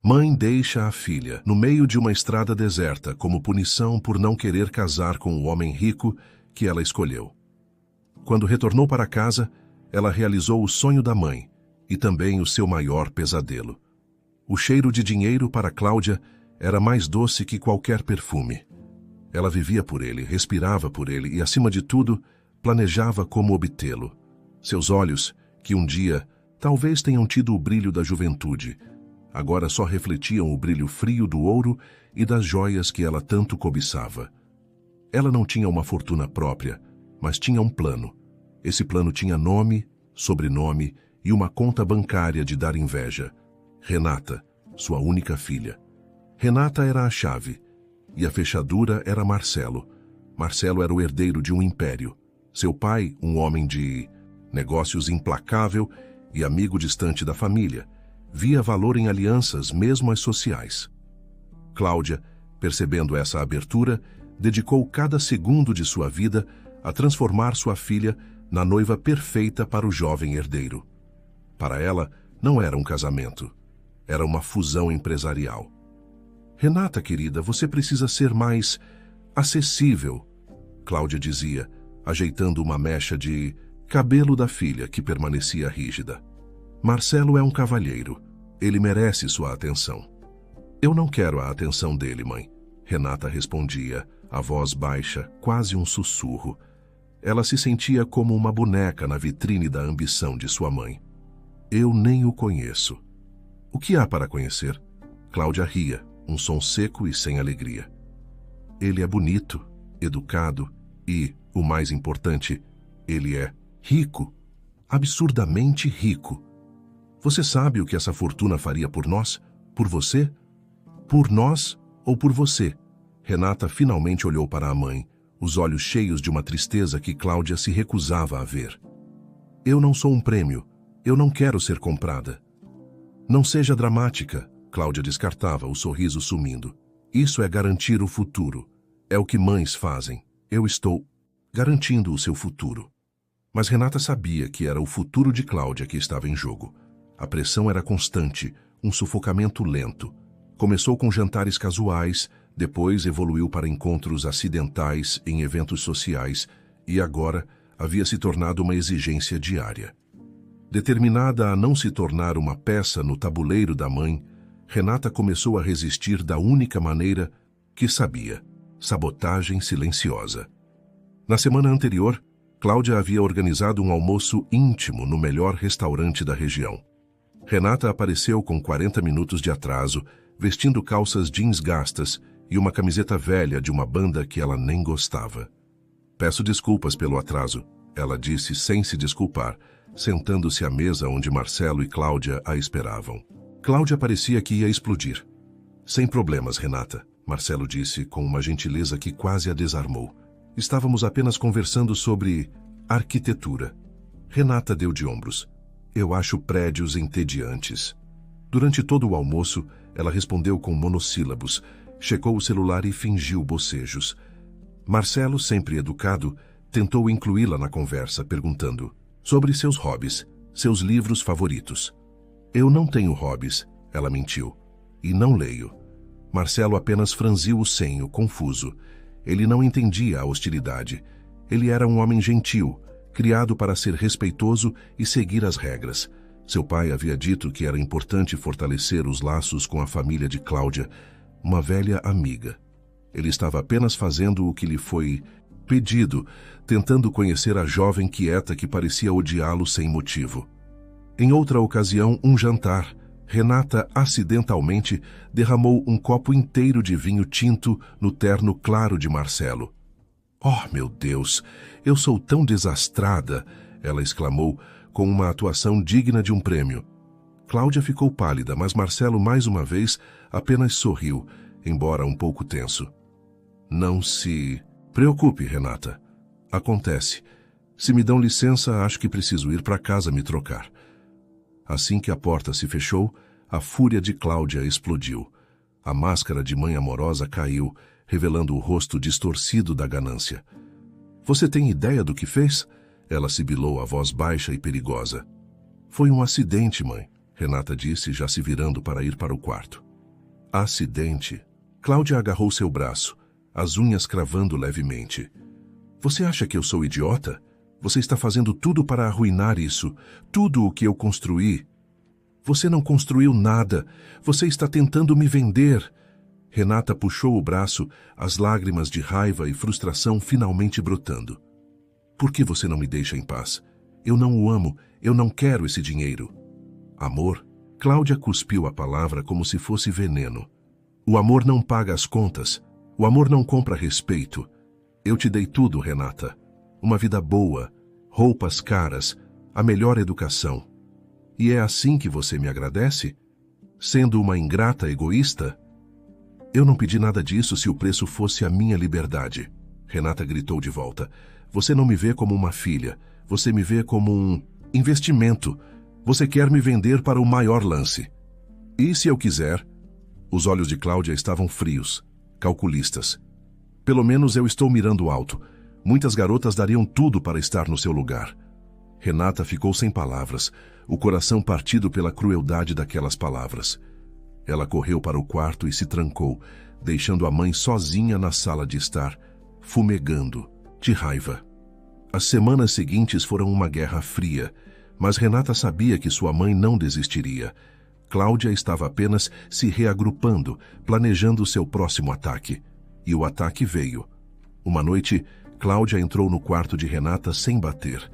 Mãe deixa a filha no meio de uma estrada deserta como punição por não querer casar com o homem rico que ela escolheu. Quando retornou para casa, ela realizou o sonho da mãe e também o seu maior pesadelo. O cheiro de dinheiro para Cláudia era mais doce que qualquer perfume. Ela vivia por ele, respirava por ele e, acima de tudo, planejava como obtê-lo. Seus olhos, que um dia talvez tenham tido o brilho da juventude, agora só refletiam o brilho frio do ouro e das joias que ela tanto cobiçava. Ela não tinha uma fortuna própria, mas tinha um plano. Esse plano tinha nome, sobrenome e uma conta bancária de dar inveja. Renata, sua única filha. Renata era a chave, e a fechadura era Marcelo. Marcelo era o herdeiro de um império. Seu pai, um homem de negócios implacável e amigo distante da família, via valor em alianças, mesmo as sociais. Cláudia, percebendo essa abertura, dedicou cada segundo de sua vida a transformar sua filha na noiva perfeita para o jovem herdeiro. Para ela, não era um casamento. Era uma fusão empresarial. Renata, querida, você precisa ser mais acessível, Cláudia dizia, ajeitando uma mecha de cabelo da filha que permanecia rígida. Marcelo é um cavalheiro. Ele merece sua atenção. Eu não quero a atenção dele, mãe, Renata respondia, a voz baixa, quase um sussurro. Ela se sentia como uma boneca na vitrine da ambição de sua mãe. Eu nem o conheço. O que há para conhecer? Cláudia ria, um som seco e sem alegria. Ele é bonito, educado e, o mais importante, ele é rico, absurdamente rico. Você sabe o que essa fortuna faria por nós? Por você? Por nós ou por você? Renata finalmente olhou para a mãe, os olhos cheios de uma tristeza que Cláudia se recusava a ver. Eu não sou um prêmio. Eu não quero ser comprada. Não seja dramática, Cláudia descartava, o sorriso sumindo. Isso é garantir o futuro. É o que mães fazem. Eu estou garantindo o seu futuro. Mas Renata sabia que era o futuro de Cláudia que estava em jogo. A pressão era constante, um sufocamento lento. Começou com jantares casuais, depois evoluiu para encontros acidentais em eventos sociais e agora havia se tornado uma exigência diária. Determinada a não se tornar uma peça no tabuleiro da mãe, Renata começou a resistir da única maneira que sabia: sabotagem silenciosa. Na semana anterior, Cláudia havia organizado um almoço íntimo no melhor restaurante da região. Renata apareceu com 40 minutos de atraso, vestindo calças jeans gastas e uma camiseta velha de uma banda que ela nem gostava. Peço desculpas pelo atraso, ela disse sem se desculpar, sentando-se à mesa onde Marcelo e Cláudia a esperavam. Cláudia parecia que ia explodir. Sem problemas, Renata, Marcelo disse com uma gentileza que quase a desarmou. Estávamos apenas conversando sobre arquitetura. Renata deu de ombros. Eu acho prédios entediantes. Durante todo o almoço, ela respondeu com monossílabos, checou o celular e fingiu bocejos. Marcelo, sempre educado, tentou incluí-la na conversa, perguntando sobre seus hobbies, seus livros favoritos. Eu não tenho hobbies, ela mentiu, e não leio. Marcelo apenas franziu o senho, confuso. Ele não entendia a hostilidade. Ele era um homem gentil, criado para ser respeitoso e seguir as regras. Seu pai havia dito que era importante fortalecer os laços com a família de Cláudia, uma velha amiga. Ele estava apenas fazendo o que lhe foi pedido, tentando conhecer a jovem quieta que parecia odiá-lo sem motivo. Em outra ocasião, um jantar, Renata acidentalmente derramou um copo inteiro de vinho tinto no terno claro de Marcelo. Oh, meu Deus, eu sou tão desastrada, ela exclamou, com uma atuação digna de um prêmio. Cláudia ficou pálida, mas Marcelo, mais uma vez, apenas sorriu, embora um pouco tenso. Não se preocupe, Renata. Acontece. Se me dão licença, acho que preciso ir para casa me trocar. Assim que a porta se fechou, a fúria de Cláudia explodiu. A máscara de mãe amorosa caiu, revelando o rosto distorcido da ganância. Você tem ideia do que fez? Ela sibilou a voz baixa e perigosa. Foi um acidente, mãe, Renata disse, já se virando para ir para o quarto. Acidente. Cláudia agarrou seu braço, as unhas cravando levemente. Você acha que eu sou idiota? Você está fazendo tudo para arruinar isso, tudo o que eu construí. Você não construiu nada, você está tentando me vender. Renata puxou o braço, as lágrimas de raiva e frustração finalmente brotando. Por que você não me deixa em paz? Eu não o amo, eu não quero esse dinheiro. Amor? Cláudia cuspiu a palavra como se fosse veneno. O amor não paga as contas, o amor não compra respeito. Eu te dei tudo, Renata. Uma vida boa, roupas caras, a melhor educação. E é assim que você me agradece? Sendo uma ingrata egoísta? Eu não pedi nada disso se o preço fosse a minha liberdade. Renata gritou de volta. Você não me vê como uma filha, você me vê como um investimento. Você quer me vender para o maior lance. E se eu quiser? Os olhos de Cláudia estavam frios, calculistas. Pelo menos eu estou mirando alto. Muitas garotas dariam tudo para estar no seu lugar. Renata ficou sem palavras, o coração partido pela crueldade daquelas palavras. Ela correu para o quarto e se trancou, deixando a mãe sozinha na sala de estar, fumegando, de raiva. As semanas seguintes foram uma guerra fria, mas Renata sabia que sua mãe não desistiria. Cláudia estava apenas se reagrupando, planejando seu próximo ataque. E o ataque veio. Uma noite, Cláudia entrou no quarto de Renata sem bater.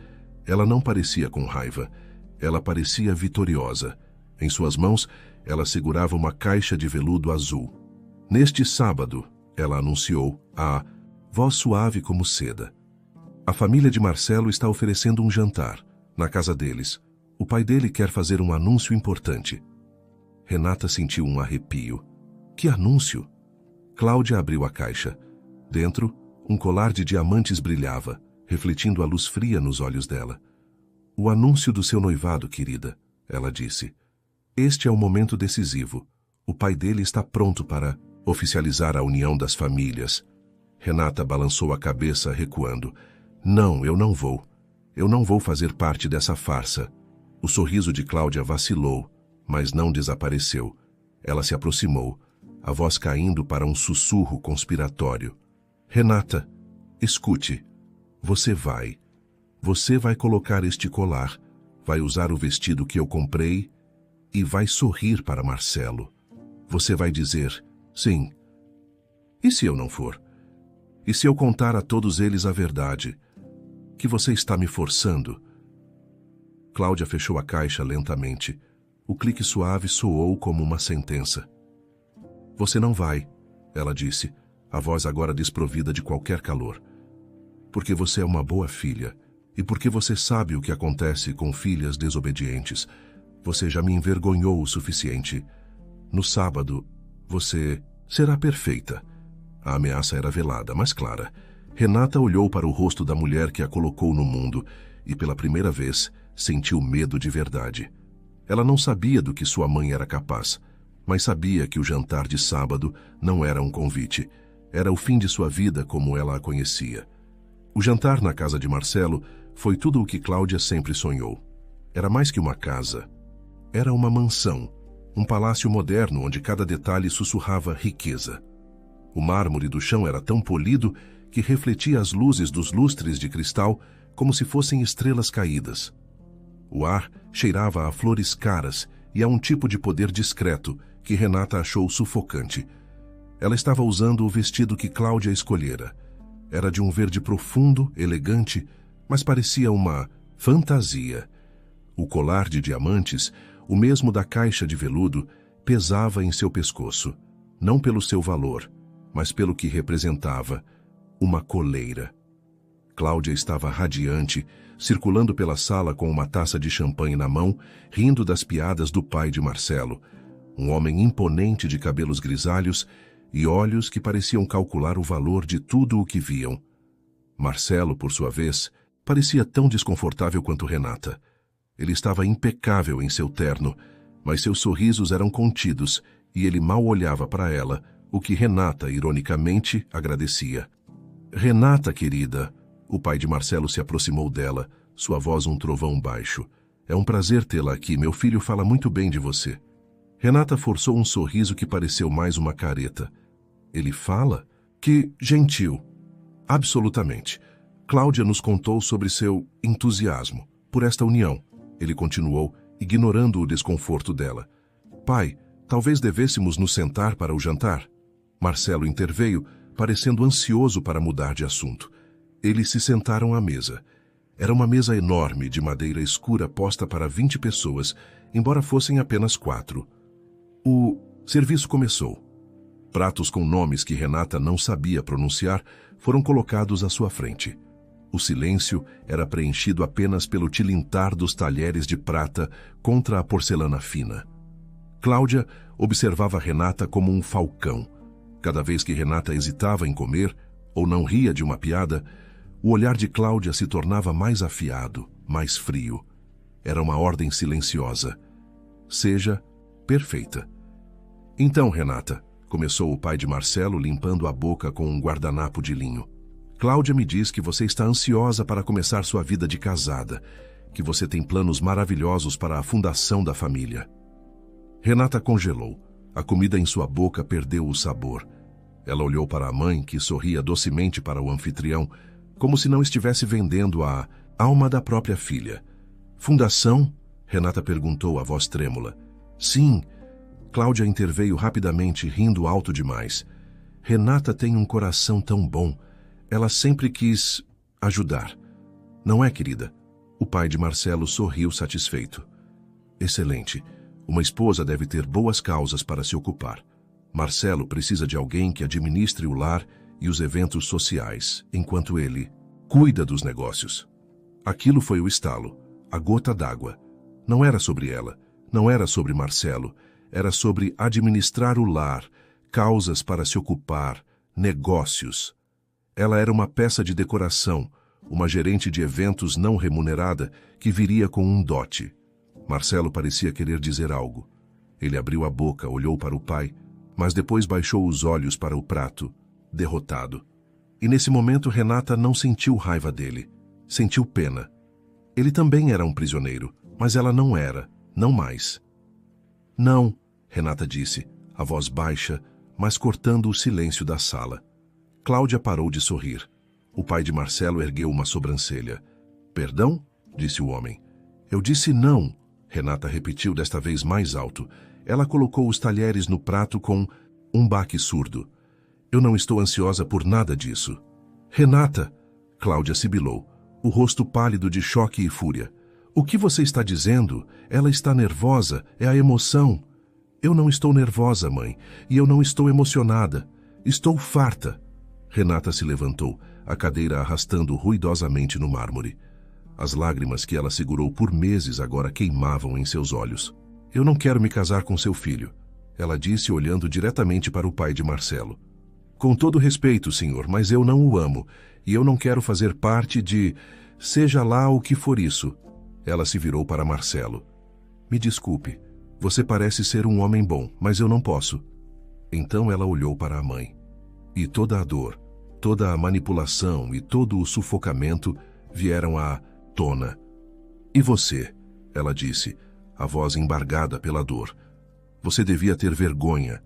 Ela não parecia com raiva. Ela parecia vitoriosa. Em suas mãos, ela segurava uma caixa de veludo azul. Neste sábado, ela anunciou a voz suave como seda. A família de Marcelo está oferecendo um jantar, na casa deles. O pai dele quer fazer um anúncio importante. Renata sentiu um arrepio. Que anúncio? Cláudia abriu a caixa. Dentro, um colar de diamantes brilhava, refletindo a luz fria nos olhos dela. O anúncio do seu noivado, querida, ela disse. Este é o momento decisivo. O pai dele está pronto para oficializar a união das famílias. Renata balançou a cabeça, recuando. Não, eu não vou. Eu não vou fazer parte dessa farsa. O sorriso de Cláudia vacilou, mas não desapareceu. Ela se aproximou, a voz caindo para um sussurro conspiratório. Renata, escute. Você vai colocar este colar, vai usar o vestido que eu comprei e vai sorrir para Marcelo. Você vai dizer, sim. E se eu não for? E se eu contar a todos eles a verdade? Que você está me forçando? Cláudia fechou a caixa lentamente. O clique suave soou como uma sentença. Você não vai, ela disse, a voz agora desprovida de qualquer calor. Porque você é uma boa filha, e porque você sabe o que acontece com filhas desobedientes. Você já me envergonhou o suficiente. No sábado, você será perfeita. A ameaça era velada, mas clara. Renata olhou para o rosto da mulher que a colocou no mundo e, pela primeira vez, sentiu medo de verdade. Ela não sabia do que sua mãe era capaz, mas sabia que o jantar de sábado não era um convite. Era o fim de sua vida como ela a conhecia. O jantar na casa de Marcelo foi tudo o que Cláudia sempre sonhou. Era mais que uma casa. Era uma mansão, um palácio moderno onde cada detalhe sussurrava riqueza. O mármore do chão era tão polido que refletia as luzes dos lustres de cristal como se fossem estrelas caídas. O ar cheirava a flores caras e a um tipo de poder discreto que Renata achou sufocante. Ela estava usando o vestido que Cláudia escolhera. Era de um verde profundo, elegante, mas parecia uma fantasia. O colar de diamantes, o mesmo da caixa de veludo, pesava em seu pescoço, não pelo seu valor, mas pelo que representava, uma coleira. Cláudia estava radiante, circulando pela sala com uma taça de champanhe na mão, rindo das piadas do pai de Marcelo, um homem imponente de cabelos grisalhos e olhos que pareciam calcular o valor de tudo o que viam. Marcelo, por sua vez, parecia tão desconfortável quanto Renata. Ele estava impecável em seu terno, mas seus sorrisos eram contidos e ele mal olhava para ela, o que Renata, ironicamente, agradecia. Renata, querida, o pai de Marcelo se aproximou dela, sua voz um trovão baixo. É um prazer tê-la aqui, meu filho fala muito bem de você. Renata forçou um sorriso que pareceu mais uma careta. Ele fala? Que gentil. Absolutamente. Cláudia nos contou sobre seu entusiasmo por esta união. Ele continuou, ignorando o desconforto dela. Pai, talvez devêssemos nos sentar para o jantar? Marcelo interveio, parecendo ansioso para mudar de assunto. Eles se sentaram à mesa. Era uma mesa enorme, de madeira escura, posta para 20 pessoas, embora fossem apenas 4. O serviço começou. Pratos com nomes que Renata não sabia pronunciar foram colocados à sua frente. O silêncio era preenchido apenas pelo tilintar dos talheres de prata contra a porcelana fina. Cláudia observava Renata como um falcão. Cada vez que Renata hesitava em comer, ou não ria de uma piada, o olhar de Cláudia se tornava mais afiado, mais frio. Era uma ordem silenciosa. Seja perfeita. Então, Renata, começou o pai de Marcelo, limpando a boca com um guardanapo de linho. Cláudia me diz que você está ansiosa para começar sua vida de casada, que você tem planos maravilhosos para a fundação da família. Renata congelou. A comida em sua boca perdeu o sabor. Ela olhou para a mãe, que sorria docemente para o anfitrião, como se não estivesse vendendo a alma da própria filha. Fundação? Renata perguntou, a voz trêmula. Sim. Cláudia interveio rapidamente, rindo alto demais. Renata tem um coração tão bom. Ela sempre quis ajudar. Não é, querida? O pai de Marcelo sorriu satisfeito. Excelente. Uma esposa deve ter boas causas para se ocupar. Marcelo precisa de alguém que administre o lar e os eventos sociais, enquanto ele cuida dos negócios. Aquilo foi o estalo, a gota d'água. Não era sobre ela, não era sobre Marcelo, era sobre administrar o lar, causas para se ocupar, negócios. Ela era uma peça de decoração, uma gerente de eventos não remunerada que viria com um dote. Marcelo parecia querer dizer algo. Ele abriu a boca, olhou para o pai, mas depois baixou os olhos para o prato, derrotado. E nesse momento Renata não sentiu raiva dele, sentiu pena. Ele também era um prisioneiro, mas ela não era, não mais. Não, Renata disse, a voz baixa, mas cortando o silêncio da sala. Cláudia parou de sorrir. O pai de Marcelo ergueu uma sobrancelha. Perdão? Disse o homem. Eu disse não, Renata repetiu desta vez mais alto. Ela colocou os talheres no prato com um baque surdo. Eu não estou ansiosa por nada disso. Renata, Cláudia sibilou, o rosto pálido de choque e fúria. O que você está dizendo? Ela está nervosa, é a emoção. Eu não estou nervosa, mãe, e eu não estou emocionada. Estou farta. Renata se levantou, a cadeira arrastando ruidosamente no mármore. As lágrimas que ela segurou por meses agora queimavam em seus olhos. Eu não quero me casar com seu filho, ela disse olhando diretamente para o pai de Marcelo. Com todo respeito, senhor, mas eu não o amo, e eu não quero fazer parte de... seja lá o que for isso. Ela se virou para Marcelo. Me desculpe, você parece ser um homem bom, mas eu não posso. Então ela olhou para a mãe. E toda a dor, toda a manipulação e todo o sufocamento vieram à tona. E você? Ela disse, a voz embargada pela dor. Você devia ter vergonha.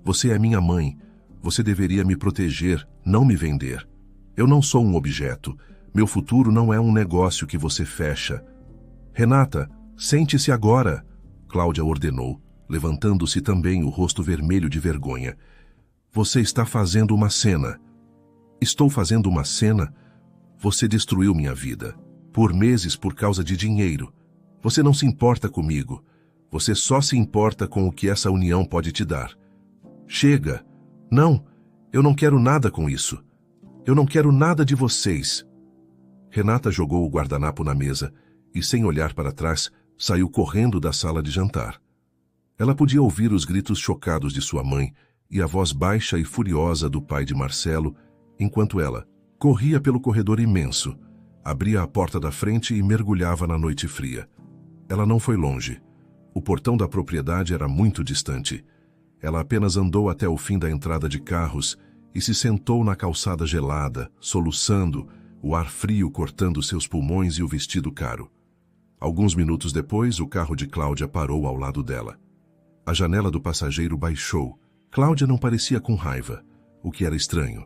Você é minha mãe. Você deveria me proteger, não me vender. Eu não sou um objeto. Meu futuro não é um negócio que você fecha. Renata, sente-se agora, Cláudia ordenou, levantando-se também o rosto vermelho de vergonha. Você está fazendo uma cena. Estou fazendo uma cena? Você destruiu minha vida. Por meses por causa de dinheiro. Você não se importa comigo. Você só se importa com o que essa união pode te dar. Chega. Não, eu não quero nada com isso. Eu não quero nada de vocês. Renata jogou o guardanapo na mesa e, sem olhar para trás, saiu correndo da sala de jantar. Ela podia ouvir os gritos chocados de sua mãe e a voz baixa e furiosa do pai de Marcelo, enquanto ela corria pelo corredor imenso, abria a porta da frente e mergulhava na noite fria. Ela não foi longe. O portão da propriedade era muito distante. Ela apenas andou até o fim da entrada de carros e se sentou na calçada gelada, soluçando, o ar frio cortando seus pulmões e o vestido caro. Alguns minutos depois, o carro de Cláudia parou ao lado dela. A janela do passageiro baixou. Cláudia não parecia com raiva, o que era estranho.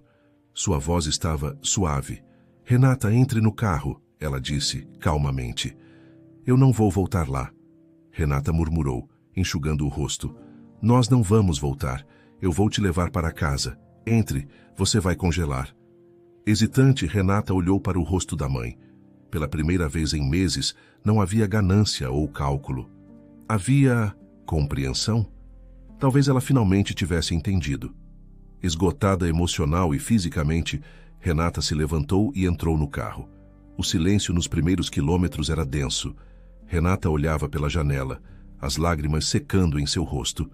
Sua voz estava suave. Renata, entre no carro, ela disse, calmamente. Eu não vou voltar lá. Renata murmurou, enxugando o rosto. Nós não vamos voltar. Eu vou te levar para casa. Entre, você vai congelar. Hesitante, Renata olhou para o rosto da mãe. Pela primeira vez em meses, não havia ganância ou cálculo. Havia compreensão? Talvez ela finalmente tivesse entendido. Esgotada emocional e fisicamente, Renata se levantou e entrou no carro. O silêncio nos primeiros quilômetros era denso. Renata olhava pela janela, as lágrimas secando em seu rosto.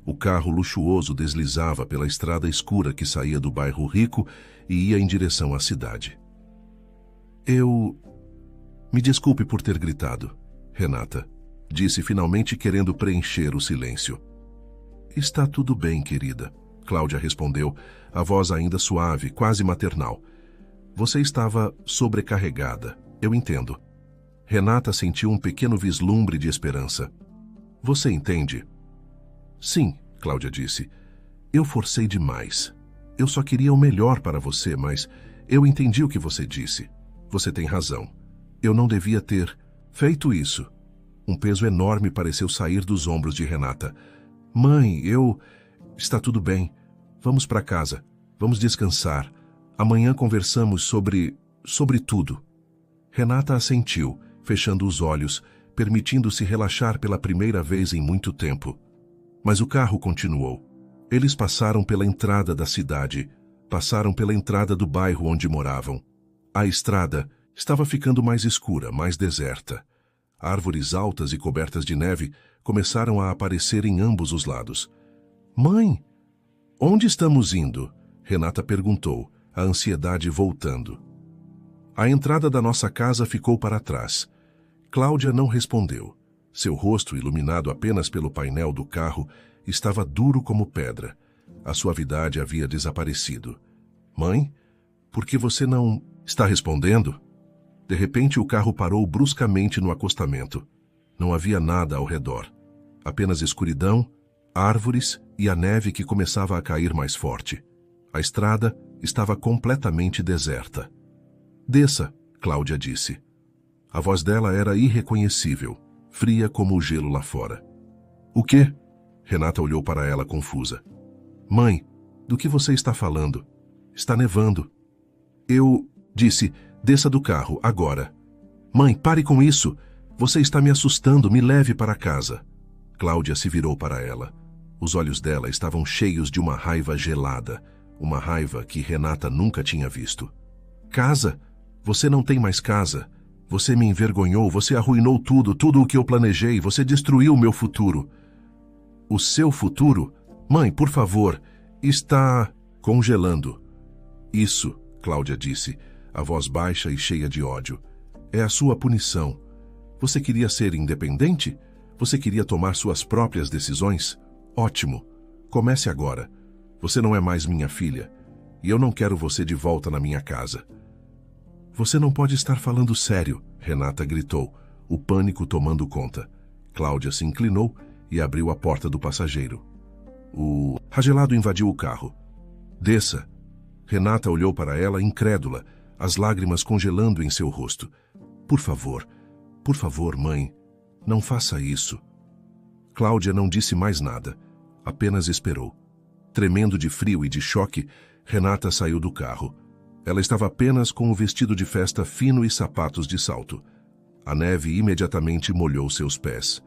O carro luxuoso deslizava pela estrada escura que saía do bairro rico e ia em direção à cidade. Me desculpe por ter gritado, Renata, disse finalmente querendo preencher o silêncio. Está tudo bem, querida, Cláudia respondeu, a voz ainda suave, quase maternal. Você estava sobrecarregada, eu entendo. Renata sentiu um pequeno vislumbre de esperança. Você entende? Sim, Cláudia disse. Eu forcei demais. Eu só queria o melhor para você, mas eu entendi o que você disse. Você tem razão. Eu não devia ter feito isso. Um peso enorme pareceu sair dos ombros de Renata. Mãe, Está tudo bem. Vamos para casa. Vamos descansar. Amanhã conversamos sobre tudo. Renata assentiu, fechando os olhos, permitindo-se relaxar pela primeira vez em muito tempo. Mas o carro continuou. Eles passaram pela entrada da cidade, passaram pela entrada do bairro onde moravam. A estrada estava ficando mais escura, mais deserta. Árvores altas e cobertas de neve começaram a aparecer em ambos os lados. Mãe, onde estamos indo? Renata perguntou, a ansiedade voltando. A entrada da nossa casa ficou para trás. Cláudia não respondeu. Seu rosto, iluminado apenas pelo painel do carro, estava duro como pedra. A suavidade havia desaparecido. Mãe, por que você não está respondendo? De repente, o carro parou bruscamente no acostamento. Não havia nada ao redor. Apenas escuridão, árvores e a neve que começava a cair mais forte. A estrada estava completamente deserta. Desça, Cláudia disse. A voz dela era irreconhecível, fria como o gelo lá fora. O quê? Renata olhou para ela confusa. Mãe, do que você está falando? Está nevando. Eu disse, desça do carro, agora. Mãe, pare com isso. Você está me assustando, me leve para casa. Cláudia se virou para ela. Os olhos dela estavam cheios de uma raiva gelada, uma raiva que Renata nunca tinha visto. Casa? Você não tem mais casa. Você me envergonhou, você arruinou tudo o que eu planejei, você destruiu o meu futuro. O seu futuro? Mãe, por favor, está congelando. Isso, Cláudia disse, a voz baixa e cheia de ódio. É a sua punição. Você queria ser independente? Você queria tomar suas próprias decisões? Ótimo. Comece agora. Você não é mais minha filha, e eu não quero você de volta na minha casa. Você não pode estar falando sério, Renata gritou, o pânico tomando conta. Cláudia se inclinou e abriu a porta do passageiro. O ragelado invadiu o carro. Desça. Renata olhou para ela incrédula, as lágrimas congelando em seu rosto. Por favor, mãe, não faça isso. Cláudia não disse mais nada, apenas esperou. Tremendo de frio e de choque, Renata saiu do carro. Ela estava apenas com o vestido de festa fino e sapatos de salto. A neve imediatamente molhou seus pés.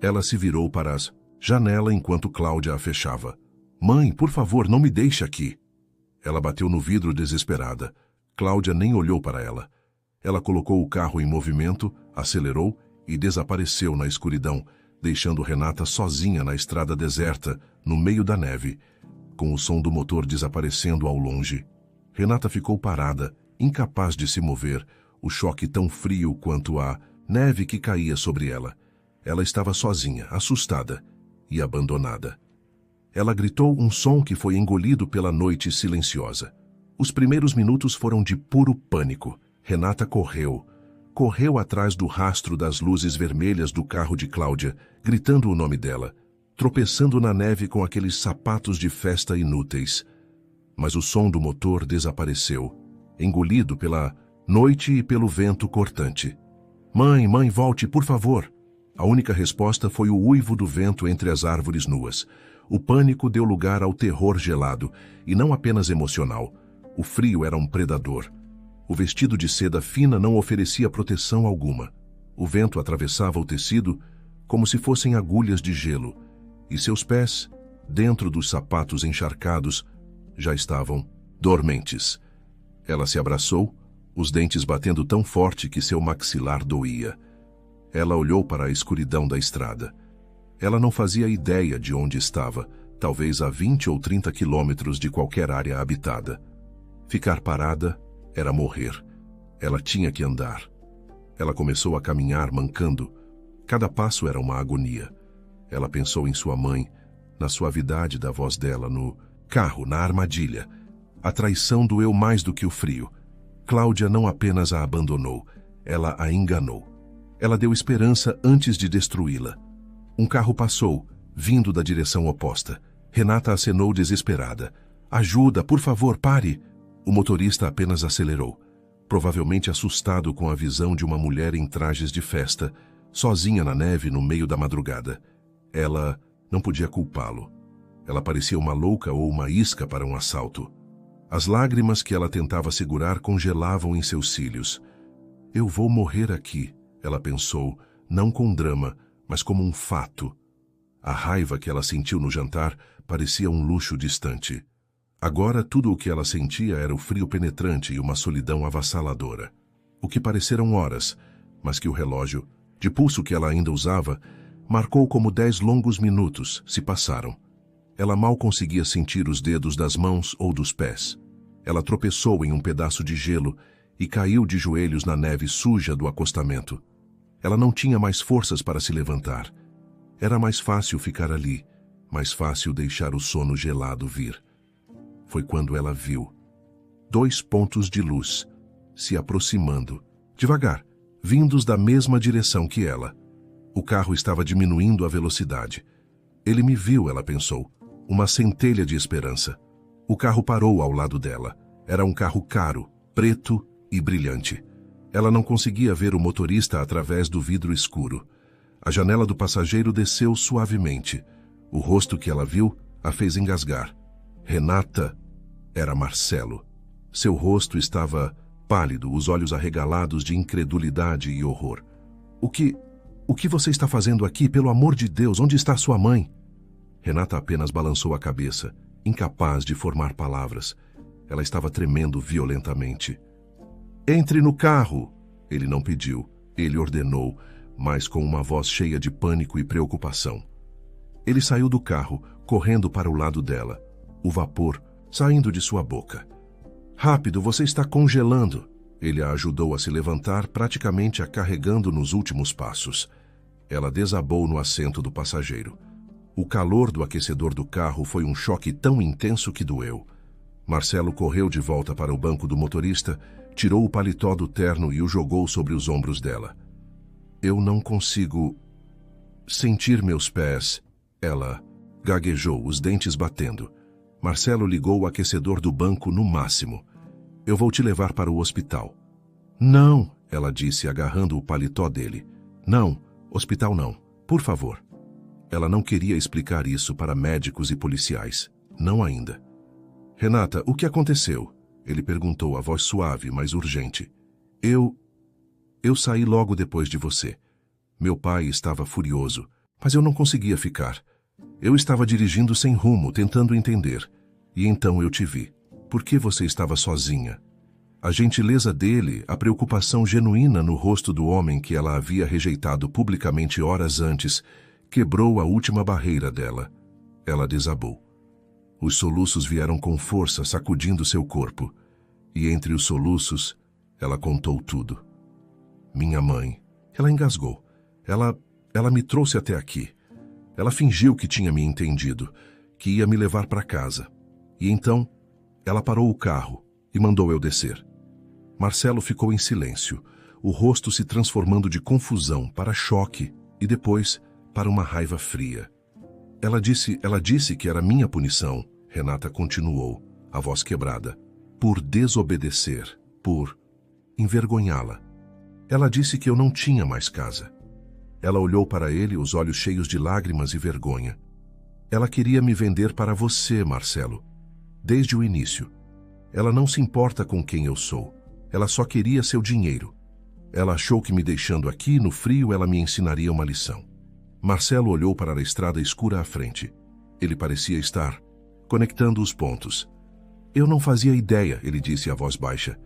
Ela se virou para a janela enquanto Cláudia a fechava. Mãe, por favor, não me deixe aqui. Ela bateu no vidro desesperada. Cláudia nem olhou para ela. Ela colocou o carro em movimento, acelerou e desapareceu na escuridão, deixando Renata sozinha na estrada deserta, no meio da neve, com o som do motor desaparecendo ao longe. Renata ficou parada, incapaz de se mover, o choque tão frio quanto a neve que caía sobre ela. Ela estava sozinha, assustada e abandonada. Ela gritou um som que foi engolido pela noite silenciosa. Os primeiros minutos foram de puro pânico. Renata correu atrás do rastro das luzes vermelhas do carro de Cláudia, gritando o nome dela. tropeçando na neve com aqueles sapatos de festa inúteis. Mas o som do motor desapareceu, engolido pela noite e pelo vento cortante. Mãe, mãe, volte, por favor! A única resposta foi o uivo do vento entre as árvores nuas. O pânico deu lugar ao terror gelado, e não apenas emocional. O frio era um predador. O vestido de seda fina não oferecia proteção alguma. O vento atravessava o tecido como se fossem agulhas de gelo, e seus pés, dentro dos sapatos encharcados, já estavam dormentes. Ela se abraçou, os dentes batendo tão forte que seu maxilar doía. Ela olhou para a escuridão da estrada. Ela não fazia ideia de onde estava, talvez a 20 ou 30 quilômetros de qualquer área habitada. Ficar parada era morrer. Ela tinha que andar. Ela começou a caminhar mancando. Cada passo era uma agonia. Ela pensou em sua mãe, na suavidade da voz dela, no carro, na armadilha. A traição doeu mais do que o frio. Cláudia não apenas a abandonou, ela a enganou. Ela deu esperança antes de destruí-la. Um carro passou, vindo da direção oposta. Renata acenou desesperada. Ajuda, por favor, pare! O motorista apenas acelerou, provavelmente assustado com a visão de uma mulher em trajes de festa, sozinha na neve no meio da madrugada. Ela não podia culpá-lo. Ela parecia uma louca ou uma isca para um assalto. As lágrimas que ela tentava segurar congelavam em seus cílios. Eu vou morrer aqui, ela pensou, não com drama, mas como um fato. A raiva que ela sentiu no jantar parecia um luxo distante. Agora tudo o que ela sentia era o frio penetrante e uma solidão avassaladora. O que pareceram horas, mas que o relógio, de pulso que ela ainda usava, marcou como 10 longos minutos se passaram. Ela mal conseguia sentir os dedos das mãos ou dos pés. Ela tropeçou em um pedaço de gelo e caiu de joelhos na neve suja do acostamento. Ela não tinha mais forças para se levantar. Era mais fácil ficar ali, mais fácil deixar o sono gelado vir. Foi quando ela viu 2 pontos de luz se aproximando, devagar, vindos da mesma direção que ela. O carro estava diminuindo a velocidade. Ele me viu, ela pensou, uma centelha de esperança. O carro parou ao lado dela. Era um carro caro, preto e brilhante. Ela não conseguia ver o motorista através do vidro escuro. A janela do passageiro desceu suavemente. O rosto que ela viu a fez engasgar. Renata era Marcelo. Seu rosto estava pálido, os olhos arregalados de incredulidade e horror. O que você está fazendo aqui? Pelo amor de Deus, onde está sua mãe? Renata apenas balançou a cabeça, incapaz de formar palavras. Ela estava tremendo violentamente. Entre no carro! Ele não pediu, ele ordenou, mas com uma voz cheia de pânico e preocupação. Ele saiu do carro, correndo para o lado dela, o vapor saindo de sua boca. Rápido, você está congelando! Ele a ajudou a se levantar, praticamente a carregando nos últimos passos. Ela desabou no assento do passageiro. O calor do aquecedor do carro foi um choque tão intenso que doeu. Marcelo correu de volta para o banco do motorista, tirou o paletó do terno e o jogou sobre os ombros dela. Eu não consigo sentir meus pés. Ela gaguejou, os dentes batendo. Marcelo ligou o aquecedor do banco no máximo. Eu vou te levar para o hospital. Não, ela disse, agarrando o paletó dele. Não, hospital não, por favor. Ela não queria explicar isso para médicos e policiais. Não ainda. Renata, o que aconteceu? Ele perguntou, a voz suave, mas urgente. Eu saí logo depois de você. Meu pai estava furioso, mas eu não conseguia ficar. Eu estava dirigindo sem rumo, tentando entender. E então eu te vi. Por que você estava sozinha? A gentileza dele, a preocupação genuína no rosto do homem que ela havia rejeitado publicamente horas antes, quebrou a última barreira dela. Ela desabou. Os soluços vieram com força, sacudindo seu corpo. E entre os soluços, ela contou tudo. Minha mãe. Ela engasgou. Ela me trouxe até aqui. Ela fingiu que tinha me entendido, que ia me levar para casa. E então, ela parou o carro e mandou eu descer. Marcelo ficou em silêncio, o rosto se transformando de confusão para choque e depois para uma raiva fria. Ela disse que era minha punição. Renata continuou, a voz quebrada. Por desobedecer, por envergonhá-la. Ela disse que eu não tinha mais casa. Ela olhou para ele, os olhos cheios de lágrimas e vergonha. Ela queria me vender para você, Marcelo. Desde o início. Ela não se importa com quem eu sou. Ela só queria seu dinheiro. Ela achou que me deixando aqui, no frio, ela me ensinaria uma lição. Marcelo olhou para a estrada escura à frente. Ele parecia estar conectando os pontos. Eu não fazia ideia, ele disse a voz baixa.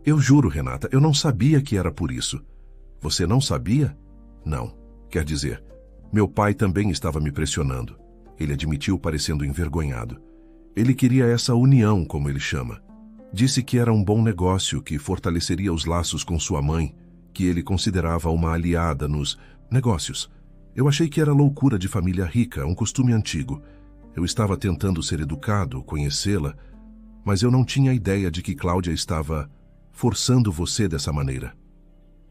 Eu juro, Renata, eu não sabia que era por isso. Você não sabia? Não. Quer dizer, meu pai também estava me pressionando. Ele admitiu, parecendo envergonhado. Ele queria essa união, como ele chama. Disse que era um bom negócio, que fortaleceria os laços com sua mãe, que ele considerava uma aliada nos negócios. Eu achei que era loucura de família rica, um costume antigo. Eu estava tentando ser educado, conhecê-la, mas eu não tinha ideia de que Cláudia estava forçando você dessa maneira.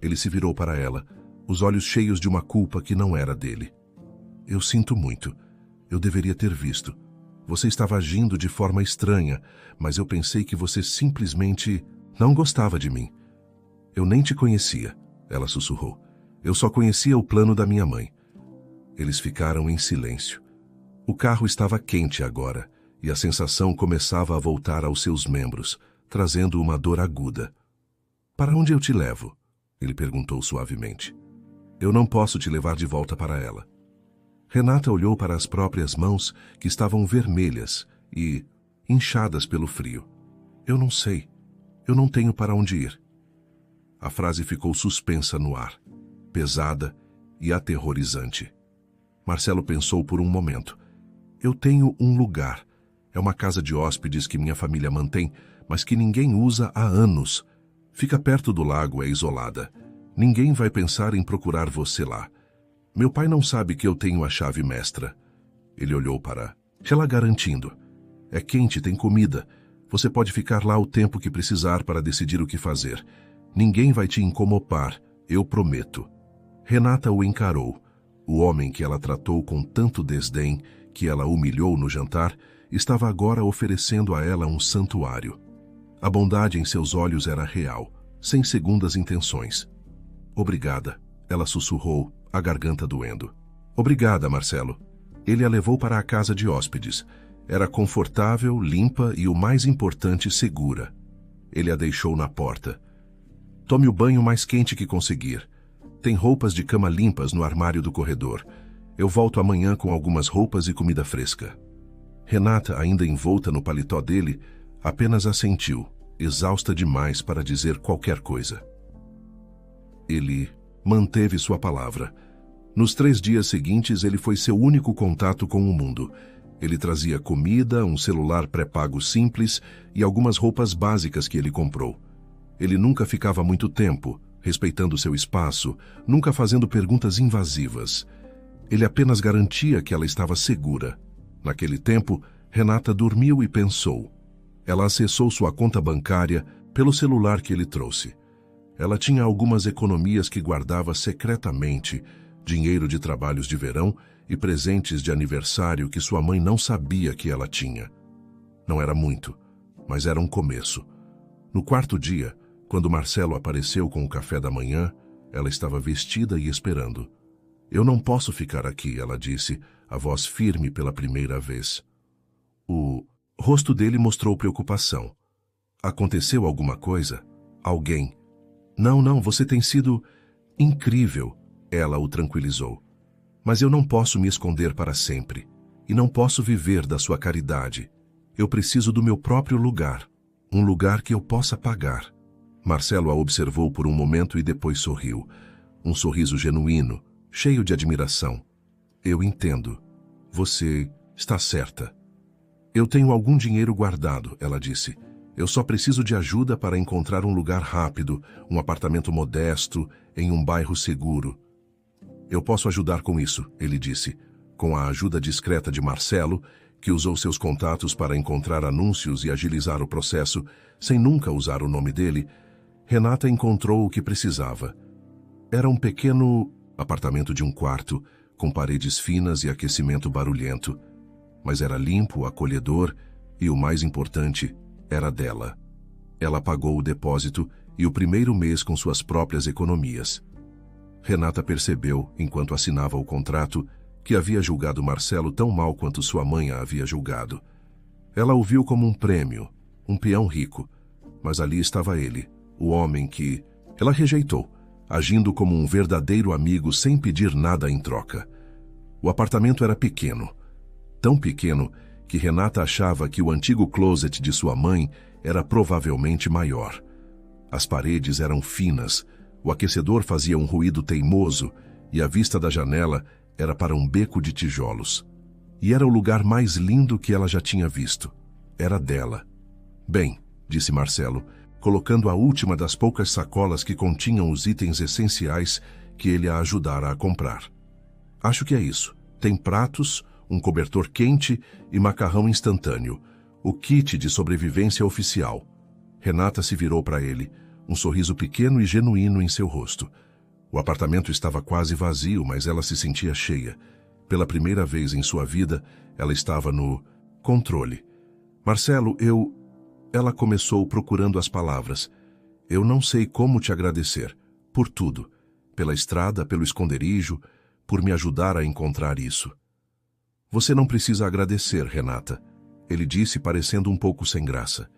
Ele se virou para ela, os olhos cheios de uma culpa que não era dele. Eu sinto muito. Eu deveria ter visto. Você estava agindo de forma estranha, mas eu pensei que você simplesmente não gostava de mim. Eu nem te conhecia, ela sussurrou. Eu só conhecia o plano da minha mãe. Eles ficaram em silêncio. O carro estava quente agora, e a sensação começava a voltar aos seus membros, trazendo uma dor aguda. Para onde eu te levo? Ele perguntou suavemente. Eu não posso te levar de volta para ela. Renata olhou para as próprias mãos, que estavam vermelhas e inchadas pelo frio. Eu não sei. Eu não tenho para onde ir. A frase ficou suspensa no ar, pesada e aterrorizante. Marcelo pensou por um momento. Eu tenho um lugar. É uma casa de hóspedes que minha família mantém, mas que ninguém usa há anos. Fica perto do lago, é isolada. Ninguém vai pensar em procurar você lá. Meu pai não sabe que eu tenho a chave mestra. Ele olhou para ela garantindo. É quente, tem comida. Você pode ficar lá o tempo que precisar para decidir o que fazer. Ninguém vai te incomodar, eu prometo. Renata o encarou. O homem que ela tratou com tanto desdém, que ela humilhou no jantar, estava agora oferecendo a ela um santuário. A bondade em seus olhos era real, sem segundas intenções. Obrigada, ela sussurrou, a garganta doendo. Obrigada, Marcelo. Ele a levou para a casa de hóspedes. Era confortável, limpa e, o mais importante, segura. Ele a deixou na porta. Tome o banho mais quente que conseguir. Tem roupas de cama limpas no armário do corredor. Eu volto amanhã com algumas roupas e comida fresca. Renata, ainda envolta no paletó dele, apenas assentiu, exausta demais para dizer qualquer coisa. Ele manteve sua palavra. Nos 3 dias seguintes, ele foi seu único contato com o mundo. Ele trazia comida, um celular pré-pago simples e algumas roupas básicas que ele comprou. Ele nunca ficava muito tempo, respeitando seu espaço, nunca fazendo perguntas invasivas. Ele apenas garantia que ela estava segura. Naquele tempo, Renata dormiu e pensou. Ela acessou sua conta bancária pelo celular que ele trouxe. Ela tinha algumas economias que guardava secretamente, dinheiro de trabalhos de verão e presentes de aniversário que sua mãe não sabia que ela tinha. Não era muito, mas era um começo. No 4º dia, quando Marcelo apareceu com o café da manhã, ela estava vestida e esperando. Eu não posso ficar aqui, ela disse, a voz firme pela primeira vez. O rosto dele mostrou preocupação. Aconteceu alguma coisa? Alguém? Não, você tem sido incrível, ela o tranquilizou. Mas eu não posso me esconder para sempre. E não posso viver da sua caridade. Eu preciso do meu próprio lugar. Um lugar que eu possa pagar. Marcelo a observou por um momento e depois sorriu. Um sorriso genuíno, cheio de admiração. Eu entendo. Você está certa. Eu tenho algum dinheiro guardado, ela disse. Eu só preciso de ajuda para encontrar um lugar rápido, um apartamento modesto, em um bairro seguro. Eu posso ajudar com isso, ele disse, com a ajuda discreta de Marcelo, que usou seus contatos para encontrar anúncios e agilizar o processo, sem nunca usar o nome dele. Renata encontrou o que precisava. Era um pequeno apartamento de 1 quarto, com paredes finas e aquecimento barulhento, mas era limpo, acolhedor e, o mais importante, era dela. Ela pagou o depósito e o primeiro mês com suas próprias economias. Renata percebeu, enquanto assinava o contrato, que havia julgado Marcelo tão mal quanto sua mãe a havia julgado. Ela o viu como um prêmio, um peão rico, mas ali estava ele, o homem que ela rejeitou, agindo como um verdadeiro amigo sem pedir nada em troca. O apartamento era pequeno, tão pequeno que Renata achava que o antigo closet de sua mãe era provavelmente maior. As paredes eram finas, o aquecedor fazia um ruído teimoso e a vista da janela era para um beco de tijolos. E era o lugar mais lindo que ela já tinha visto. Era dela. Bem, disse Marcelo, colocando a última das poucas sacolas que continham os itens essenciais que ele a ajudara a comprar. Acho que é isso. Tem pratos, um cobertor quente e macarrão instantâneo. O kit de sobrevivência oficial. Renata se virou para ele, um sorriso pequeno e genuíno em seu rosto. O apartamento estava quase vazio, mas ela se sentia cheia. Pela primeira vez em sua vida, ela estava no controle. Marcelo, Ela começou procurando as palavras. Eu não sei como te agradecer. Por tudo. Pela estrada, pelo esconderijo, por me ajudar a encontrar isso. Você não precisa agradecer, Renata. Ele disse, parecendo um pouco sem graça.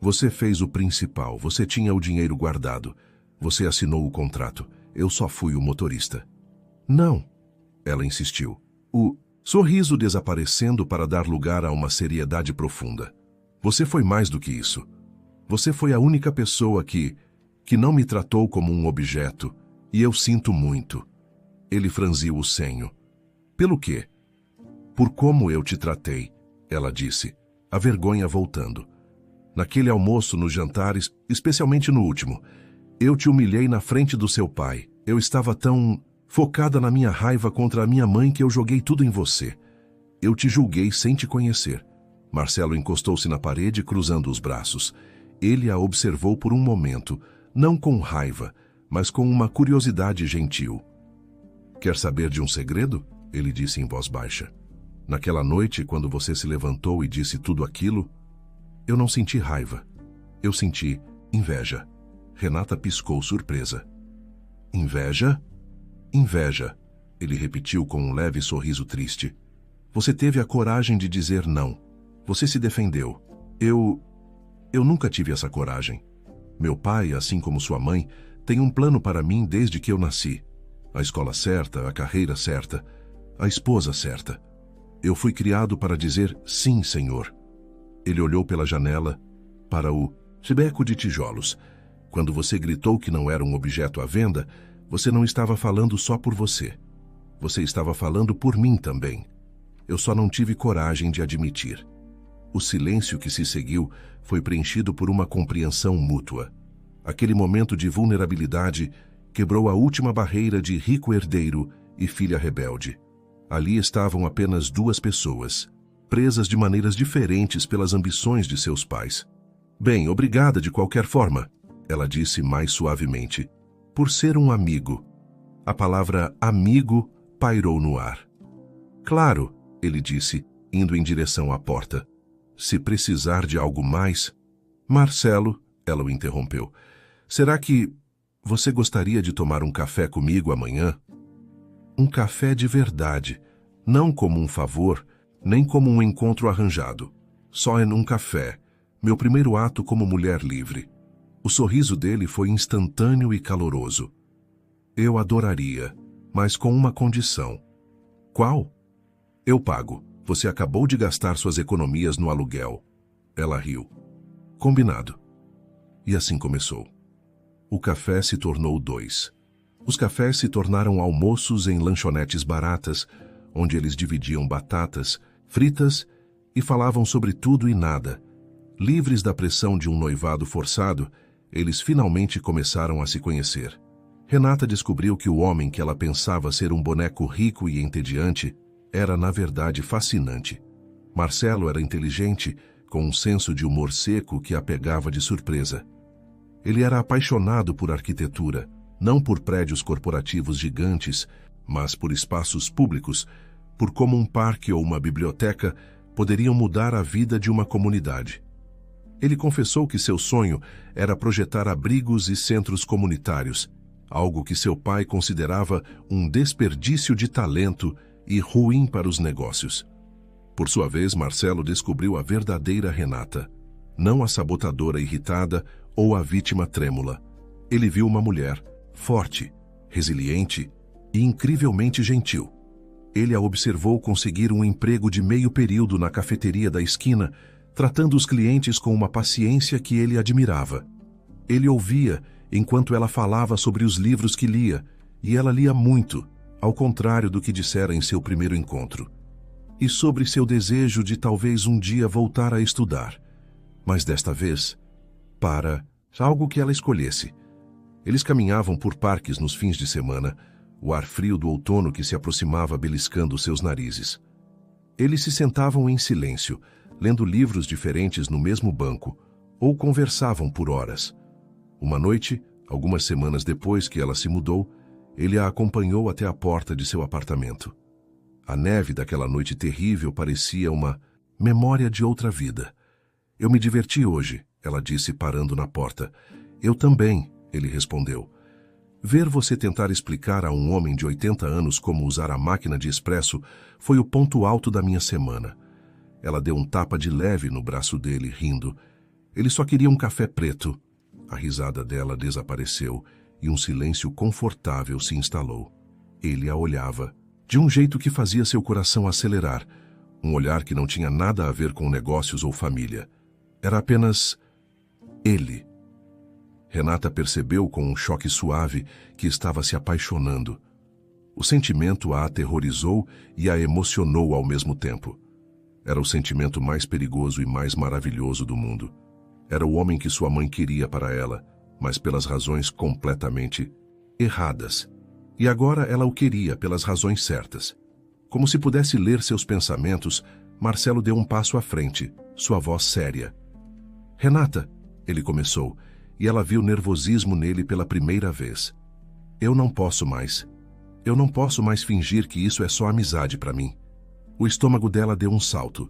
Você fez o principal, você tinha o dinheiro guardado. Você assinou o contrato. Eu só fui o motorista. Não, ela insistiu. O sorriso desaparecendo para dar lugar a uma seriedade profunda. Você foi mais do que isso. Você foi a única pessoa que não me tratou como um objeto, e eu sinto muito. Ele franziu o senho. Pelo quê? Por como eu te tratei, ela disse, a vergonha voltando. Naquele almoço, nos jantares, especialmente no último, eu te humilhei na frente do seu pai. Eu estava tão focada na minha raiva contra a minha mãe que eu joguei tudo em você. Eu te julguei sem te conhecer. Marcelo encostou-se na parede, cruzando os braços. Ele a observou por um momento, não com raiva, mas com uma curiosidade gentil. Quer saber de um segredo? Ele disse em voz baixa. Naquela noite, quando você se levantou e disse tudo aquilo, eu não senti raiva. Eu senti inveja. Renata piscou surpresa. Inveja? Inveja, ele repetiu com um leve sorriso triste. Você teve a coragem de dizer não. Você se defendeu. Eu nunca tive essa coragem. Meu pai, assim como sua mãe, tem um plano para mim desde que eu nasci. A escola certa, a carreira certa, a esposa certa. Eu fui criado para dizer sim, senhor. Ele olhou pela janela para o beco de tijolos. Quando você gritou que não era um objeto à venda, você não estava falando só por você. Você estava falando por mim também. Eu só não tive coragem de admitir. O silêncio que se seguiu foi preenchido por uma compreensão mútua. Aquele momento de vulnerabilidade quebrou a última barreira de rico herdeiro e filha rebelde. Ali estavam apenas duas pessoas, presas de maneiras diferentes pelas ambições de seus pais. Bem, obrigada de qualquer forma, ela disse mais suavemente, por ser um amigo. A palavra amigo pairou no ar. Claro, ele disse, indo em direção à porta. Se precisar de algo mais... Marcelo, ela o interrompeu. Será que você gostaria de tomar um café comigo amanhã? Um café de verdade, não como um favor, nem como um encontro arranjado. Só em um café, meu primeiro ato como mulher livre. O sorriso dele foi instantâneo e caloroso. Eu adoraria, mas com uma condição. Qual? Eu pago. Você acabou de gastar suas economias no aluguel. Ela riu. Combinado. E assim começou. O café se tornou 2. Os cafés se tornaram almoços em lanchonetes baratas, onde eles dividiam batatas, fritas e falavam sobre tudo e nada. Livres da pressão de um noivado forçado, eles finalmente começaram a se conhecer. Renata descobriu que o homem que ela pensava ser um boneco rico e entediante era, na verdade, fascinante. Marcelo era inteligente, com um senso de humor seco que a pegava de surpresa. Ele era apaixonado por arquitetura, não por prédios corporativos gigantes, mas por espaços públicos, por como um parque ou uma biblioteca poderiam mudar a vida de uma comunidade. Ele confessou que seu sonho era projetar abrigos e centros comunitários, algo que seu pai considerava um desperdício de talento e ruim para os negócios. Por sua vez, Marcelo descobriu a verdadeira Renata, não a sabotadora irritada ou a vítima trêmula. Ele viu uma mulher forte, resiliente e incrivelmente gentil. Ele a observou conseguir um emprego de meio período na cafeteria da esquina, tratando os clientes com uma paciência que ele admirava. Ele ouvia enquanto ela falava sobre os livros que lia, e ela lia muito, ao contrário do que dissera em seu primeiro encontro. E sobre seu desejo de talvez um dia voltar a estudar, mas desta vez, para algo que ela escolhesse. Eles caminhavam por parques nos fins de semana, o ar frio do outono que se aproximava beliscando seus narizes. Eles se sentavam em silêncio, lendo livros diferentes no mesmo banco, ou conversavam por horas. Uma noite, algumas semanas depois que ela se mudou, ele a acompanhou até a porta de seu apartamento. A neve daquela noite terrível parecia uma memória de outra vida. Eu me diverti hoje, ela disse parando na porta. Eu também, ele respondeu. Ver você tentar explicar a um homem de 80 anos como usar a máquina de expresso foi o ponto alto da minha semana. Ela deu um tapa de leve no braço dele, rindo. Ele só queria um café preto. A risada dela desapareceu e um silêncio confortável se instalou. Ele a olhava, de um jeito que fazia seu coração acelerar, um olhar que não tinha nada a ver com negócios ou família. Era apenas ele. Renata percebeu com um choque suave que estava se apaixonando. O sentimento a aterrorizou e a emocionou ao mesmo tempo. Era o sentimento mais perigoso e mais maravilhoso do mundo. Era o homem que sua mãe queria para ela, mas pelas razões completamente erradas. E agora ela o queria pelas razões certas. Como se pudesse ler seus pensamentos, Marcelo deu um passo à frente, sua voz séria. Renata, ele começou, e ela viu nervosismo nele pela primeira vez. Eu não posso mais. Eu não posso mais fingir que isso é só amizade para mim. O estômago dela deu um salto.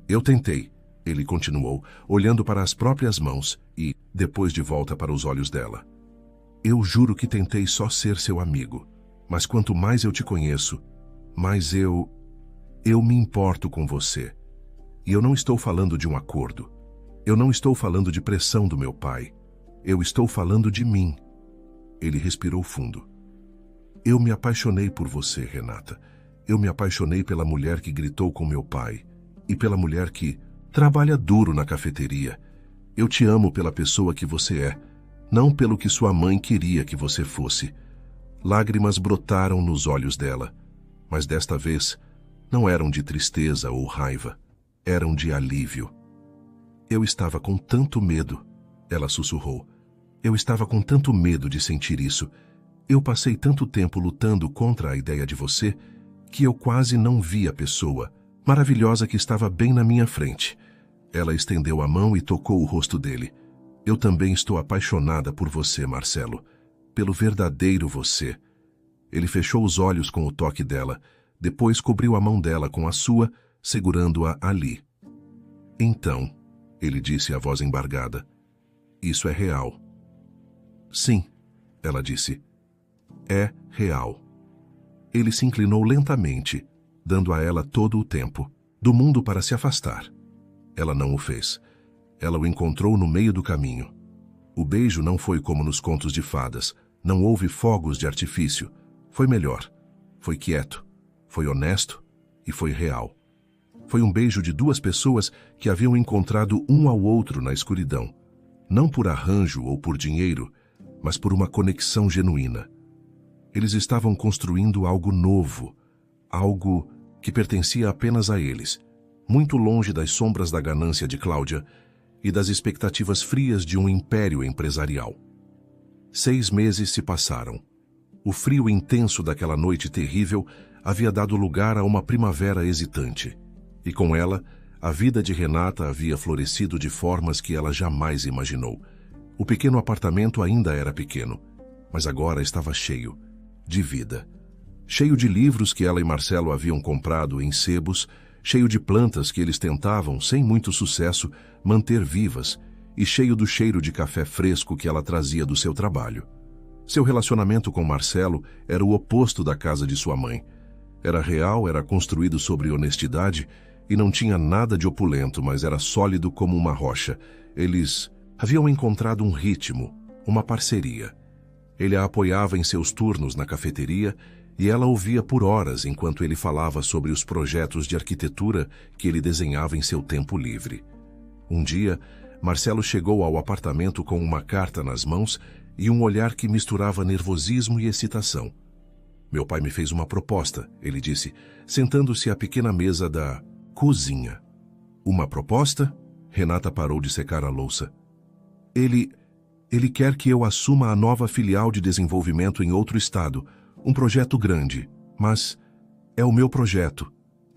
Eu tentei, ele continuou, olhando para as próprias mãos e, depois de volta para os olhos dela. Eu juro que tentei só ser seu amigo, mas quanto mais eu te conheço, mais eu me importo com você. E eu não estou falando de um acordo. Eu não estou falando de pressão do meu pai. Eu estou falando de mim. Ele respirou fundo. Eu me apaixonei por você, Renata. Eu me apaixonei pela mulher que gritou com meu pai e pela mulher que trabalha duro na cafeteria. Eu te amo pela pessoa que você é, não pelo que sua mãe queria que você fosse. Lágrimas brotaram nos olhos dela, mas desta vez não eram de tristeza ou raiva, eram de alívio. Eu estava com tanto medo, ela sussurrou. Eu estava com tanto medo de sentir isso. Eu passei tanto tempo lutando contra a ideia de você que eu quase não vi a pessoa maravilhosa que estava bem na minha frente. Ela estendeu a mão e tocou o rosto dele. Eu também estou apaixonada por você, Marcelo. Pelo verdadeiro você. Ele fechou os olhos com o toque dela, depois cobriu a mão dela com a sua, segurando-a ali. Então, ele disse a voz embargada, isso é real. Sim, ela disse. É real. Ele se inclinou lentamente, dando a ela todo o tempo do mundo para se afastar. Ela não o fez. Ela o encontrou no meio do caminho. O beijo não foi como nos contos de fadas. Não houve fogos de artifício. Foi melhor. Foi quieto. Foi honesto e foi real. Foi um beijo de duas pessoas que haviam encontrado um ao outro na escuridão. Não por arranjo ou por dinheiro, mas por uma conexão genuína. Eles estavam construindo algo novo, algo que pertencia apenas a eles, muito longe das sombras da ganância de Cláudia e das expectativas frias de um império empresarial. 6 meses se passaram. O frio intenso daquela noite terrível havia dado lugar a uma primavera hesitante, e com ela, a vida de Renata havia florescido de formas que ela jamais imaginou. O pequeno apartamento ainda era pequeno, mas agora estava cheio de vida. cheio de livros que ela e Marcelo haviam comprado em sebos, cheio de plantas que eles tentavam, sem muito sucesso, manter vivas, e cheio do cheiro de café fresco que ela trazia do seu trabalho. Seu relacionamento com Marcelo era o oposto da casa de sua mãe. Era real, era construído sobre honestidade e não tinha nada de opulento, mas era sólido como uma rocha. Eles haviam encontrado um ritmo, uma parceria. Ele a apoiava em seus turnos na cafeteria e ela ouvia por horas enquanto ele falava sobre os projetos de arquitetura que ele desenhava em seu tempo livre. Um dia, Marcelo chegou ao apartamento com uma carta nas mãos e um olhar que misturava nervosismo e excitação. Meu pai me fez uma proposta, ele disse, sentando-se à pequena mesa da cozinha. Uma proposta? Renata parou de secar a louça. Ele quer que eu assuma a nova filial de desenvolvimento em outro estado, um projeto grande, mas é o meu projeto.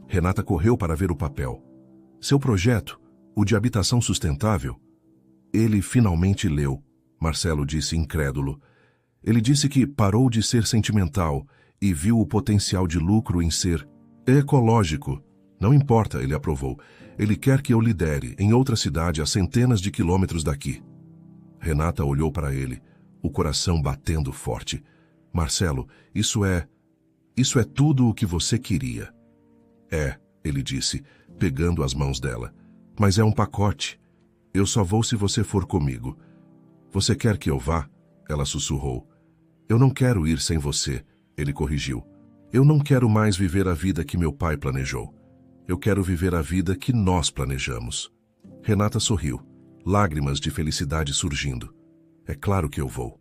Renata correu para ver o papel. Seu projeto, o de habitação sustentável? Ele finalmente leu, Marcelo disse incrédulo. Ele disse que parou de ser sentimental e viu o potencial de lucro em ser ecológico. Não importa, ele aprovou. Ele quer que eu lidere em outra cidade a centenas de quilômetros daqui. Renata olhou para ele, o coração batendo forte. Marcelo, isso é tudo o que você queria. É, ele disse, pegando as mãos dela. Mas é um pacote. Eu só vou se você for comigo. Você quer que eu vá? Ela sussurrou. Eu não quero ir sem você, ele corrigiu. Eu não quero mais viver a vida que meu pai planejou. Eu quero viver a vida que nós planejamos. Renata sorriu, lágrimas de felicidade surgindo. É claro que eu vou.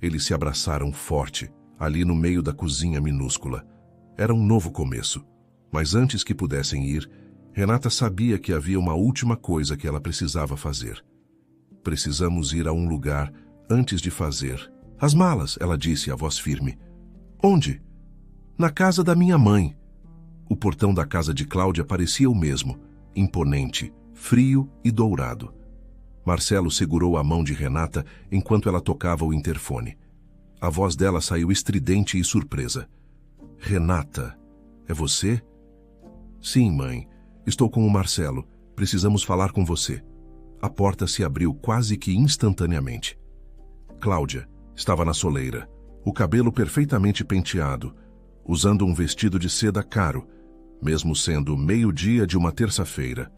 Eles se abraçaram forte, ali no meio da cozinha minúscula. Era um novo começo. Mas antes que pudessem ir, Renata sabia que havia uma última coisa que ela precisava fazer. Precisamos ir a um lugar antes de fazer as malas, ela disse, a voz firme. Onde? Na casa da minha mãe. O portão da casa de Cláudia parecia o mesmo, imponente, frio e dourado. Marcelo segurou a mão de Renata enquanto ela tocava o interfone. A voz dela saiu estridente e surpresa. Renata, é você? Sim, mãe. Estou com o Marcelo. Precisamos falar com você. A porta se abriu quase que instantaneamente. Cláudia estava na soleira, o cabelo perfeitamente penteado, usando um vestido de seda caro, mesmo sendo meio-dia de uma terça-feira.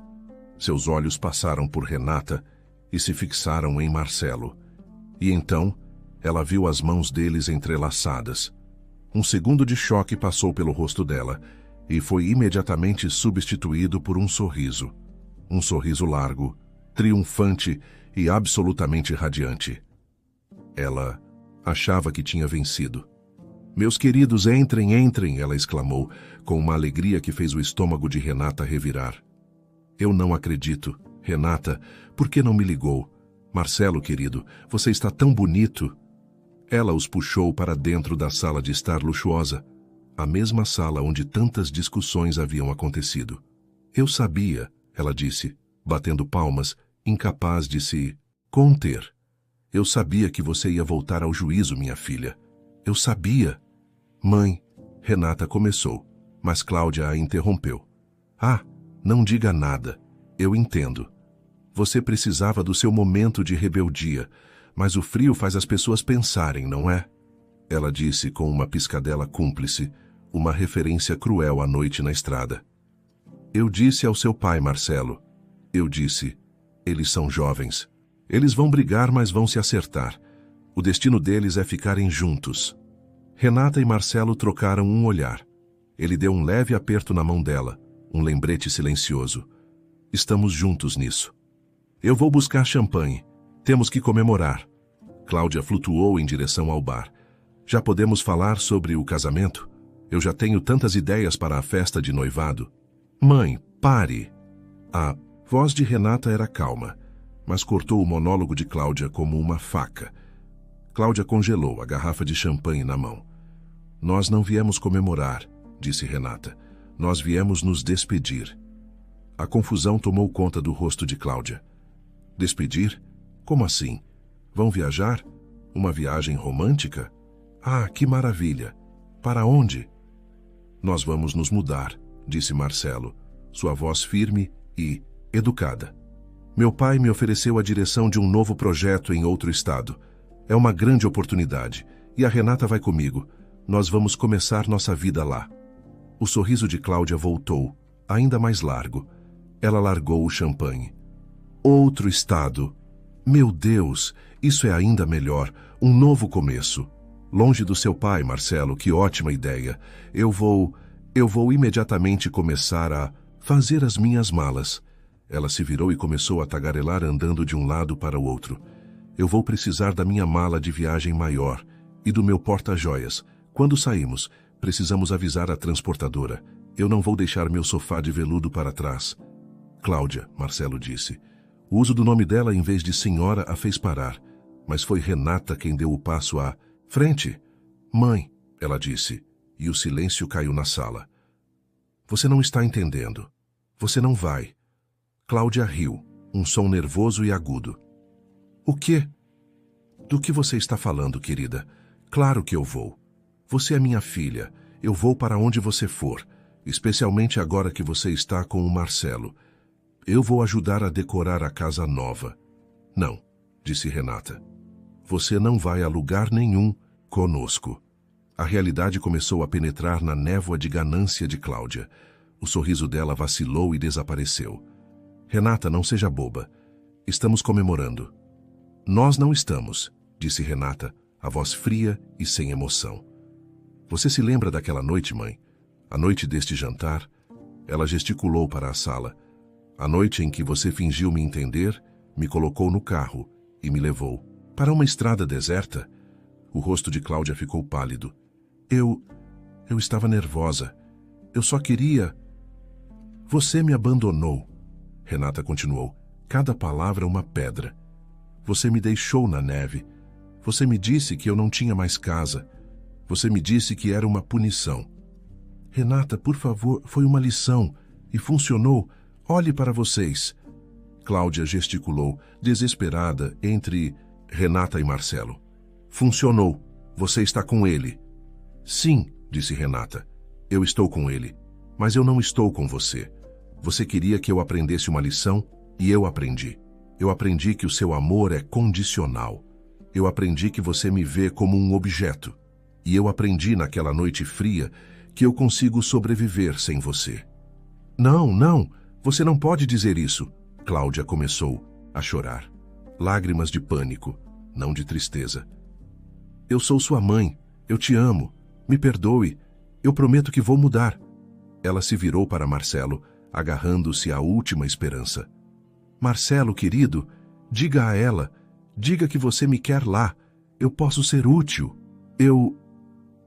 Seus olhos passaram por Renata e se fixaram em Marcelo. E então, ela viu as mãos deles entrelaçadas. Um segundo de choque passou pelo rosto dela e foi imediatamente substituído por um sorriso. Um sorriso largo, triunfante e absolutamente radiante. Ela achava que tinha vencido. Meus queridos, entrem, entrem, ela exclamou, com uma alegria que fez o estômago de Renata revirar. Eu não acredito. Renata, por que não me ligou? Marcelo, querido, você está tão bonito. Ela os puxou para dentro da sala de estar luxuosa, a mesma sala onde tantas discussões haviam acontecido. Eu sabia, ela disse, batendo palmas, incapaz de se conter. Eu sabia que você ia voltar ao juízo, minha filha. Eu sabia. Mãe, Renata começou, mas Cláudia a interrompeu. Ah, não diga nada. Eu entendo. Você precisava do seu momento de rebeldia, mas o frio faz as pessoas pensarem, não é? Ela disse com uma piscadela cúmplice, uma referência cruel à noite na estrada. Eu disse ao seu pai, Marcelo. Eu disse, eles são jovens. Eles vão brigar, mas vão se acertar. O destino deles é ficarem juntos. Renata e Marcelo trocaram um olhar. Ele deu um leve aperto na mão dela, um lembrete silencioso. Estamos juntos nisso. Eu vou buscar champanhe. Temos que comemorar. Cláudia flutuou em direção ao bar. Já podemos falar sobre o casamento? Eu já tenho tantas ideias para a festa de noivado. Mãe, pare. A voz de Renata era calma, mas cortou o monólogo de Cláudia como uma faca. Cláudia congelou a garrafa de champanhe na mão. Nós não viemos comemorar, disse Renata. Nós viemos nos despedir. A confusão tomou conta do rosto de Cláudia. Despedir? Como assim? Vão viajar? Uma viagem romântica? Ah, que maravilha! Para onde? Nós vamos nos mudar, disse Marcelo, sua voz firme e educada. Meu pai me ofereceu a direção de um novo projeto em outro estado. É uma grande oportunidade, e a Renata vai comigo. Nós vamos começar nossa vida lá. O sorriso de Cláudia voltou, ainda mais largo. Ela largou o champanhe. Outro estado. Meu Deus, isso é ainda melhor, um novo começo. Longe do seu pai, Marcelo, que ótima ideia. Eu vou imediatamente começar a fazer as minhas malas. Ela se virou e começou a tagarelar andando de um lado para o outro. Eu vou precisar da minha mala de viagem maior e do meu porta-joias. Quando saímos, precisamos avisar a transportadora. Eu não vou deixar meu sofá de veludo para trás. Cláudia, Marcelo disse. O uso do nome dela em vez de senhora a fez parar, mas foi Renata quem deu o passo à frente. Mãe, ela disse, e o silêncio caiu na sala. Você não está entendendo. Você não vai. Cláudia riu, um som nervoso e agudo. O quê? Do que você está falando, querida? Claro que eu vou. Você é minha filha. Eu vou para onde você for, especialmente agora que você está com o Marcelo. Eu vou ajudar a decorar a casa nova. Não, disse Renata. Você não vai a lugar nenhum conosco. A realidade começou a penetrar na névoa de ganância de Cláudia. O sorriso dela vacilou e desapareceu. Renata, não seja boba. Estamos comemorando. Nós não estamos, disse Renata, a voz fria e sem emoção. Você se lembra daquela noite, mãe? A noite deste jantar? Ela gesticulou para a sala. A noite em que você fingiu me entender, me colocou no carro e me levou para uma estrada deserta. O rosto de Cláudia ficou pálido. Eu estava nervosa. Eu só queria... Você me abandonou. Renata continuou. Cada palavra uma pedra. Você me deixou na neve. Você me disse que eu não tinha mais casa. Você me disse que era uma punição. Renata, por favor, foi uma lição. E funcionou. Olhe para vocês. Cláudia gesticulou, desesperada, entre Renata e Marcelo. Funcionou. Você está com ele. Sim, disse Renata. Eu estou com ele. Mas eu não estou com você. Você queria que eu aprendesse uma lição e eu aprendi. Eu aprendi que o seu amor é condicional. Eu aprendi que você me vê como um objeto. E eu aprendi naquela noite fria que eu consigo sobreviver sem você. Não, não, você não pode dizer isso. Cláudia começou a chorar. Lágrimas de pânico, não de tristeza. Eu sou sua mãe. Eu te amo. Me perdoe. Eu prometo que vou mudar. Ela se virou para Marcelo, agarrando-se à última esperança. Marcelo, querido, diga a ela. Diga que você me quer lá. Eu posso ser útil.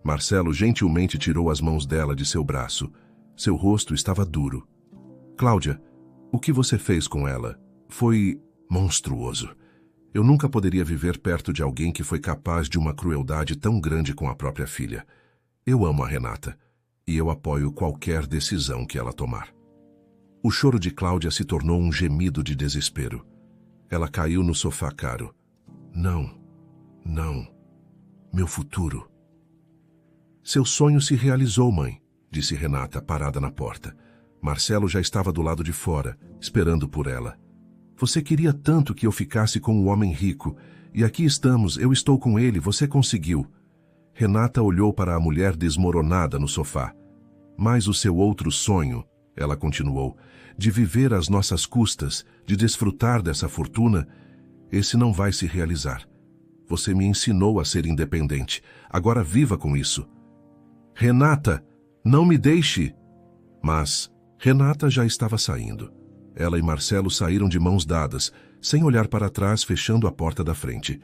Marcelo gentilmente tirou as mãos dela de seu braço. Seu rosto estava duro. Cláudia, o que você fez com ela foi monstruoso. Eu nunca poderia viver perto de alguém que foi capaz de uma crueldade tão grande com a própria filha. Eu amo a Renata e eu apoio qualquer decisão que ela tomar. O choro de Cláudia se tornou um gemido de desespero. Ela caiu no sofá caro. Não, não, meu futuro. Seu sonho se realizou, mãe, disse Renata, parada na porta. Marcelo já estava do lado de fora, esperando por ela. Você queria tanto que eu ficasse com o homem rico, e aqui estamos, eu estou com ele, você conseguiu. Renata olhou para a mulher desmoronada no sofá. Mas o seu outro sonho, ela continuou, de viver às nossas custas, de desfrutar dessa fortuna, esse não vai se realizar. Você me ensinou a ser independente, agora viva com isso. Renata, não me deixe! Mas Renata já estava saindo. Ela e Marcelo saíram de mãos dadas, sem olhar para trás, fechando a porta da frente.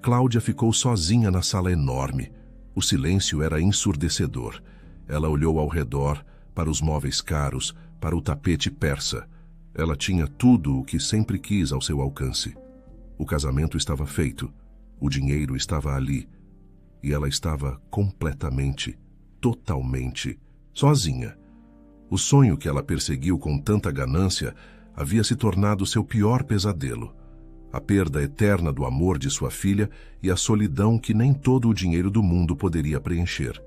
Cláudia ficou sozinha na sala enorme. O silêncio era ensurdecedor. Ela olhou ao redor, para os móveis caros, para o tapete persa. Ela tinha tudo o que sempre quis ao seu alcance. O casamento estava feito. O dinheiro estava ali. E ela estava completamente, totalmente, sozinha. O sonho que ela perseguiu com tanta ganância havia se tornado seu pior pesadelo. A perda eterna do amor de sua filha e a solidão que nem todo o dinheiro do mundo poderia preencher.